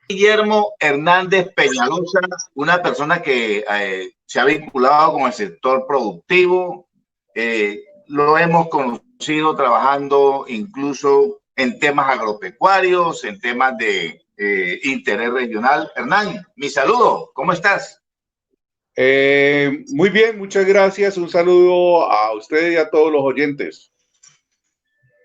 Guillermo Hernández Peñalosa, una persona que se ha vinculado con el sector productivo. Lo hemos conocido trabajando incluso en temas agropecuarios, en temas de interés regional. Hernán, mi saludo, ¿cómo estás? Muy bien, muchas gracias. Un saludo a usted y a todos los oyentes.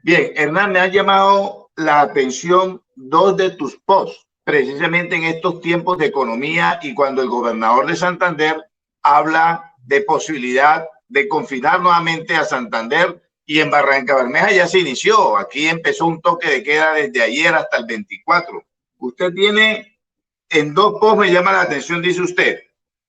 Bien, Hernán, me ha llamado la atención dos de tus posts, precisamente en estos tiempos de economía y cuando el gobernador de Santander habla de posibilidad de confinar nuevamente a Santander, y en Barrancabermeja ya se inició. Aquí empezó un toque de queda desde ayer hasta el 24. Usted tiene en dos posts, me llama la atención, dice usted: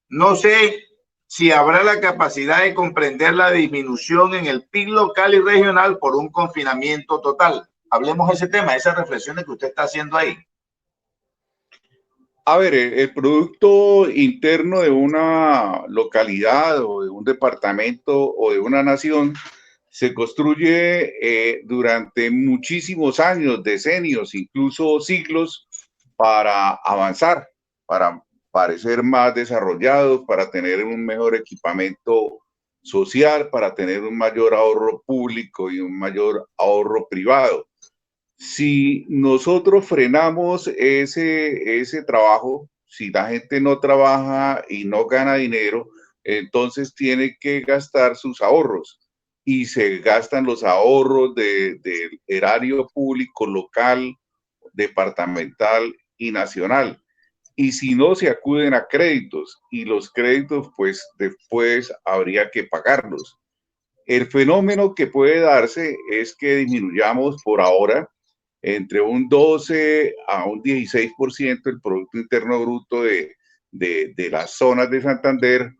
no sé si habrá la capacidad de comprender la disminución en el PIB local y regional por un confinamiento total. Hablemos de ese tema, esas reflexiones que usted está haciendo ahí. A ver, el Producto Interno de una localidad o de un departamento o de una nación se construye durante muchísimos años, decenios, incluso siglos, para avanzar, para parecer más desarrollados, para tener un mejor equipamiento social, para tener un mayor ahorro público y un mayor ahorro privado. Si nosotros frenamos ese trabajo, si la gente no trabaja y no gana dinero, entonces tiene que gastar sus ahorros y se gastan los ahorros del erario público local, departamental y nacional. Y si no, se acuden a créditos y los créditos pues después habría que pagarlos. El fenómeno que puede darse es que disminuyamos por ahora entre un 12 a un 16% el Producto Interno Bruto de las zonas de Santander,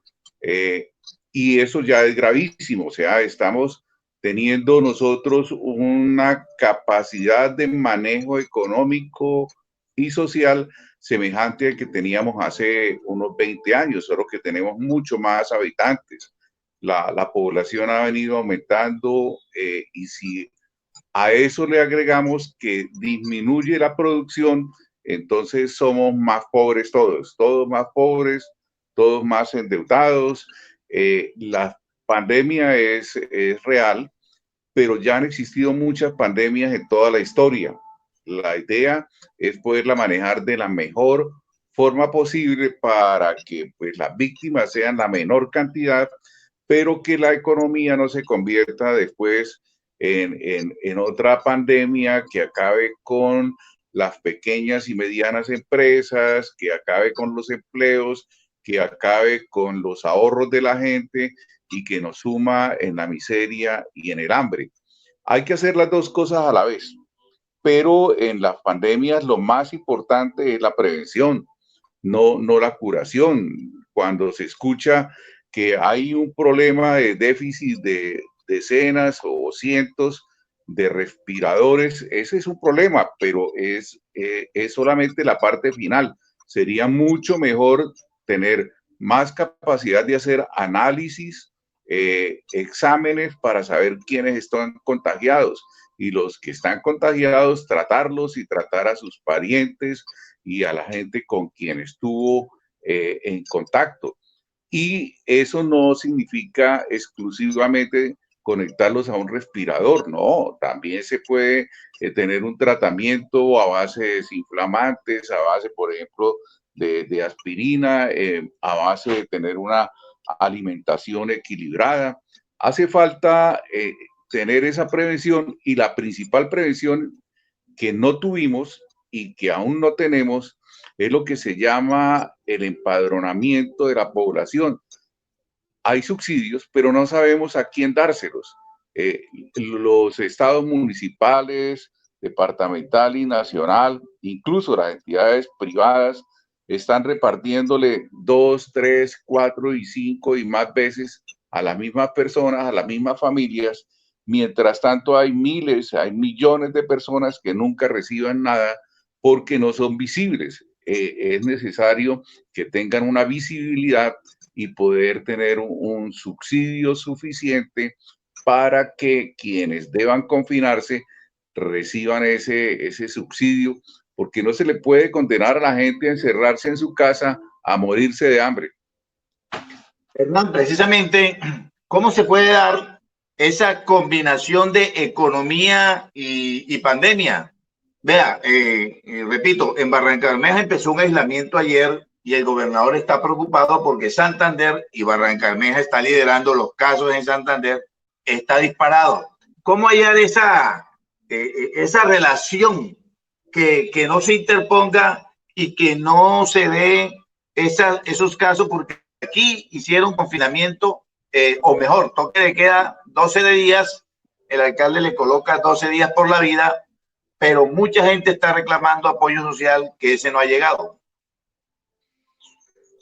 y eso ya es gravísimo. O sea, estamos teniendo nosotros una capacidad de manejo económico y social semejante al que teníamos hace unos 20 años, solo que tenemos mucho más habitantes. La población ha venido aumentando, y si a eso le agregamos que disminuye la producción, entonces somos más pobres todos más pobres, todos más endeudados. La pandemia es real, pero ya han existido muchas pandemias en toda la historia. La idea es poderla manejar de la mejor forma posible para que pues, las víctimas sean la menor cantidad, pero que la economía no se convierta después en otra pandemia que acabe con las pequeñas y medianas empresas, que acabe con los empleos, que acabe con los ahorros de la gente y que nos suma en la miseria y en el hambre. Hay que hacer las dos cosas a la vez, pero en las pandemias lo más importante es la prevención, no la curación. Cuando se escucha que hay un problema de déficit de decenas o cientos de respiradores, ese es un problema, pero es solamente la parte final. Sería mucho mejor tener más capacidad de hacer análisis, exámenes para saber quiénes están contagiados y los que están contagiados, tratarlos y tratar a sus parientes y a la gente con quien estuvo en contacto. Y eso no significa exclusivamente conectarlos a un respirador, no, también se puede tener un tratamiento a base de desinflamantes, a base, por ejemplo, de aspirina, a base de tener una alimentación equilibrada. Hace falta tener esa prevención, y la principal prevención que no tuvimos y que aún no tenemos es lo que se llama el empadronamiento de la población. Hay subsidios, pero no sabemos a quién dárselos. Los estados municipales, departamental y nacional, incluso las entidades privadas, están repartiéndole 2, 3, 4 y 5 y más veces a las mismas personas, a las mismas familias. Mientras tanto, hay miles, hay millones de personas que nunca reciban nada porque no son visibles. Es necesario que tengan una visibilidad y poder tener un subsidio suficiente para que quienes deban confinarse reciban ese subsidio, porque no se le puede condenar a la gente a encerrarse en su casa a morirse de hambre. Hernán, precisamente, ¿cómo se puede dar esa combinación de economía y pandemia? Vea, repito, en Barrancabermeja empezó un aislamiento ayer y el gobernador está preocupado porque Santander, y Barrancabermeja está liderando los casos en Santander, está disparado. ¿Cómo hallar esa relación que no se interponga y que no se dé esos casos? Porque aquí hicieron confinamiento, o mejor, toque de queda 12 días, el alcalde le coloca 12 días por la vida, pero mucha gente está reclamando apoyo social que ese no ha llegado.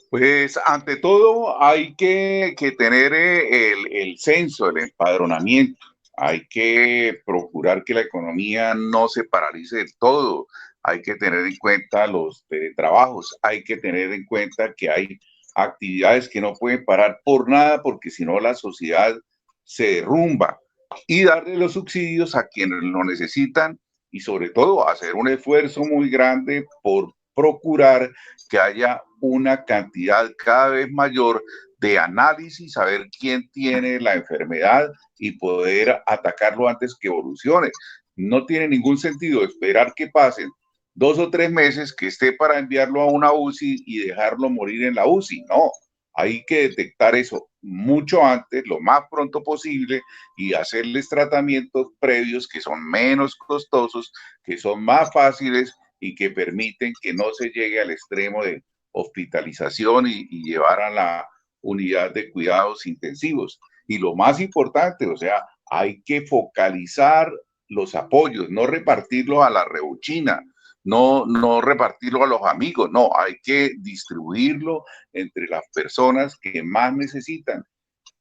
Pues ante todo hay que tener el censo, el empadronamiento. Hay que procurar que la economía no se paralice del todo. Hay que tener en cuenta los trabajos. Hay que tener en cuenta que hay actividades que no pueden parar por nada porque si no la sociedad se derrumba. Y darle los subsidios a quienes lo necesitan y sobre todo hacer un esfuerzo muy grande por procurar que haya una cantidad cada vez mayor de análisis, saber quién tiene la enfermedad y poder atacarlo antes que evolucione. No tiene ningún sentido esperar que pasen 2 o 3 meses que esté para enviarlo a una UCI y dejarlo morir en la UCI. No, hay que detectar eso mucho antes, lo más pronto posible, y hacerles tratamientos previos que son menos costosos, que son más fáciles y que permiten que no se llegue al extremo de hospitalización y llevar a la unidad de cuidados intensivos. Y lo más importante, o sea, hay que focalizar los apoyos, no repartirlos a la reuchina, no repartirlo a los amigos, no, hay que distribuirlo entre las personas que más necesitan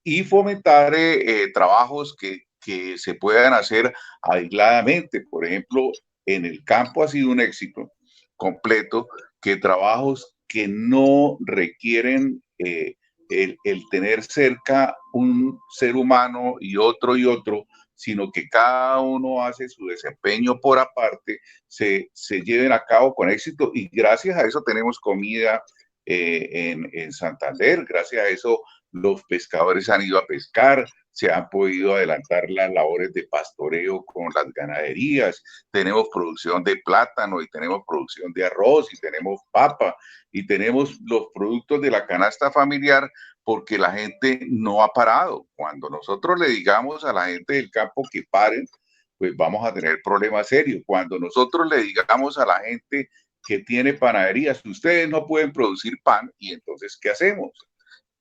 y fomentar trabajos que se puedan hacer aisladamente. Por ejemplo, en el campo ha sido un éxito completo que trabajos que no requieren el tener cerca un ser humano y otro, sino que cada uno hace su desempeño por aparte, se lleven a cabo con éxito y gracias a eso tenemos comida en Santander, gracias a eso los pescadores han ido a pescar, se han podido adelantar las labores de pastoreo con las ganaderías, tenemos producción de plátano y tenemos producción de arroz y tenemos papa y tenemos los productos de la canasta familiar porque la gente no ha parado. Cuando nosotros le digamos a la gente del campo que paren, pues vamos a tener problemas serios. Cuando nosotros le digamos a la gente que tiene panaderías, ustedes no pueden producir pan, y entonces, ¿qué hacemos?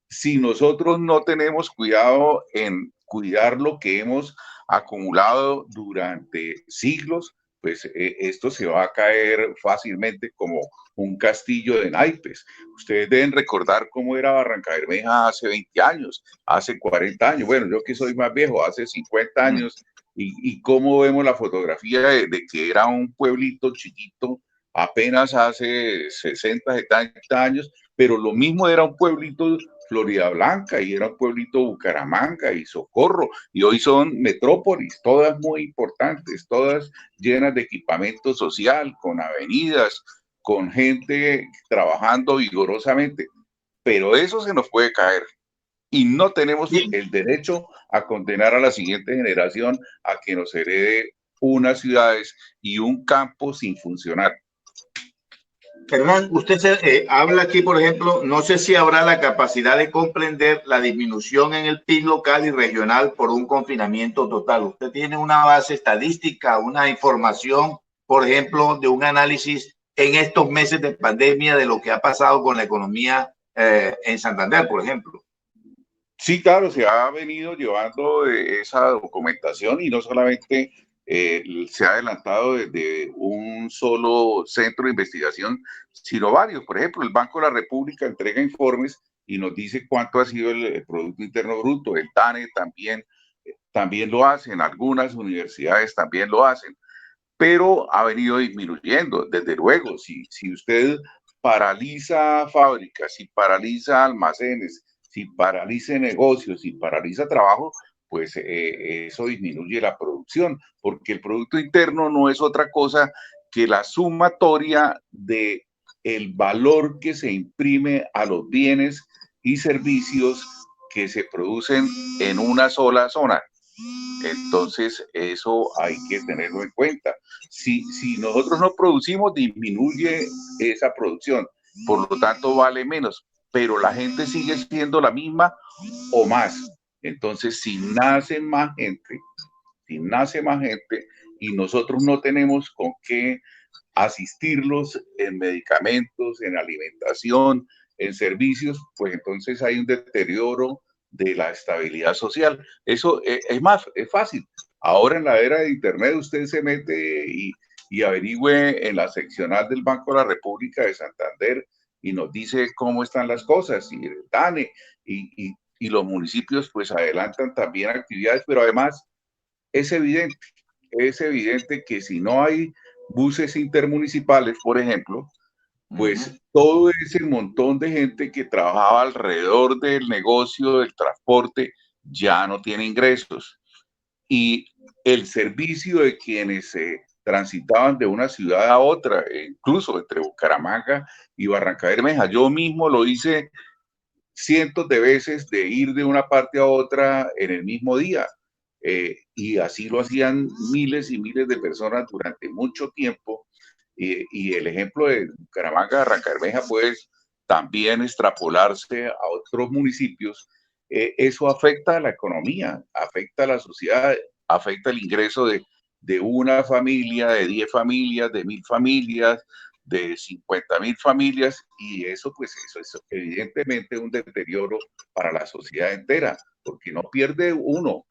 Si nosotros no tenemos cuidado en cuidar lo que hemos acumulado durante siglos, pues esto se va a caer fácilmente como un castillo de naipes. Ustedes deben recordar cómo era Barrancabermeja hace 20 años, hace 40 años, bueno, yo que soy más viejo, hace 50 años, y cómo vemos la fotografía de que era un pueblito chiquito apenas hace 60, 70 años, pero lo mismo era un pueblito Florida Blanca y era un pueblito Bucaramanga y Socorro, y hoy son metrópolis, todas muy importantes, todas llenas de equipamiento social, con avenidas, con gente trabajando vigorosamente, pero eso se nos puede caer y no tenemos el derecho a condenar a la siguiente generación a que nos herede unas ciudades y un campo sin funcionar. Hernán, usted habla aquí, por ejemplo, no sé si habrá la capacidad de comprender la disminución en el PIB local y regional por un confinamiento total. Usted tiene una base estadística, una información, por ejemplo, de un análisis en estos meses de pandemia de lo que ha pasado con la economía en Santander, por ejemplo. Sí, claro, se ha venido llevando esa documentación y no solamente se ha adelantado desde un solo centro de investigación, sino varios. Por ejemplo, el Banco de la República entrega informes y nos dice cuánto ha sido el Producto Interno Bruto. El TANE también lo hacen, algunas universidades también lo hacen, pero ha venido disminuyendo, desde luego. Si usted paraliza fábricas, si paraliza almacenes, si paraliza negocios, si paraliza trabajo, pues eso disminuye la producción, porque el Producto Interno no es otra cosa que la sumatoria de el valor que se imprime a los bienes y servicios que se producen en una sola zona. Entonces, eso hay que tenerlo en cuenta. Si nosotros no producimos, disminuye esa producción, por lo tanto vale menos, pero la gente sigue siendo la misma o más. Entonces, si nace más gente y nosotros no tenemos con qué asistirlos en medicamentos, en alimentación, en servicios, pues entonces hay un deterioro de la estabilidad social. Eso es fácil. Ahora en la era de Internet usted se mete y averigüe en la seccional del Banco de la República de Santander y nos dice cómo están las cosas, y el DANE y los municipios pues adelantan también actividades, pero además es evidente que si no hay buses intermunicipales, por ejemplo, pues todo ese montón de gente que trabajaba alrededor del negocio del transporte ya no tiene ingresos. Y el servicio de quienes se transitaban de una ciudad a otra, incluso entre Bucaramanga y Barranca Bermeja, yo mismo lo hice cientos de veces, de ir de una parte a otra en el mismo día. Y así lo hacían miles y miles de personas durante mucho tiempo. Y el ejemplo de Bucaramanga, Barranca Bermeja, puede también extrapolarse a otros municipios. Eso afecta a la economía, afecta a la sociedad, afecta el ingreso de una familia, de 10 familias, de 1000 familias, de 50.000 familias, y eso pues eso es evidentemente un deterioro para la sociedad entera, porque no pierde uno,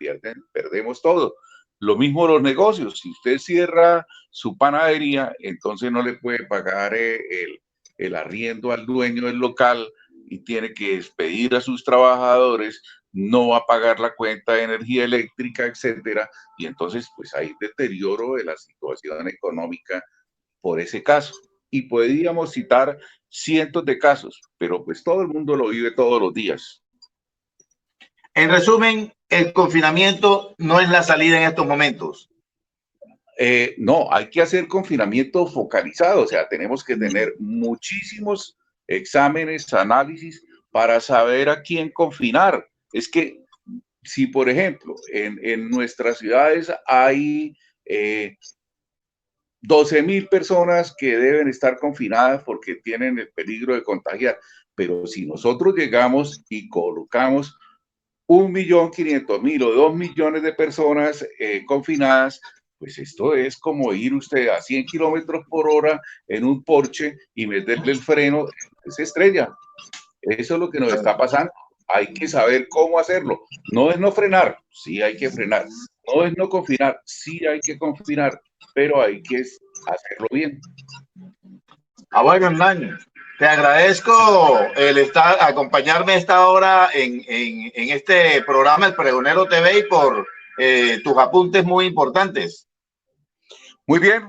perdemos todo. Lo mismo los negocios, si usted cierra su panadería, entonces no le puede pagar el arriendo al dueño del local y tiene que despedir a sus trabajadores, no va a pagar la cuenta de energía eléctrica, etcétera, y entonces pues hay deterioro de la situación económica por ese caso. Y podríamos citar cientos de casos, pero pues todo el mundo lo vive todos los días. En resumen, el confinamiento no es la salida en estos momentos. No, hay que hacer confinamiento focalizado, o sea, tenemos que tener muchísimos exámenes, análisis para saber a quién confinar. Es que si, por ejemplo, en nuestras ciudades hay 12.000 personas que deben estar confinadas porque tienen el peligro de contagiar, pero si nosotros llegamos y colocamos 1.500.000 o 2 millones de personas confinadas, pues esto es como ir usted a 100 kilómetros por hora en un Porsche y meterle el freno, se estrella. Eso es lo que nos está pasando. Hay que saber cómo hacerlo. No es no frenar, sí hay que frenar. No es no confinar, sí hay que confinar, pero hay que hacerlo bien. Bueno, Hernán, te agradezco el acompañarme a esta hora en este programa, El Pregonero TV, y por tus apuntes muy importantes. Muy bien,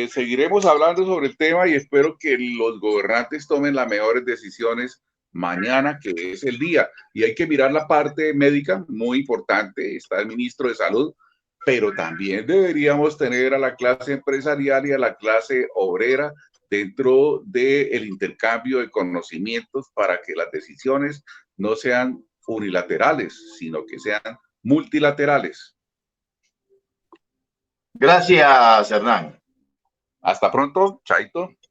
seguiremos hablando sobre el tema y espero que los gobernantes tomen las mejores decisiones mañana, que es el día. Y hay que mirar la parte médica, muy importante, está el ministro de Salud, pero también deberíamos tener a la clase empresarial y a la clase obrera dentro del intercambio de conocimientos para que las decisiones no sean unilaterales, sino que sean multilaterales. Gracias, Hernán. Hasta pronto, chaito.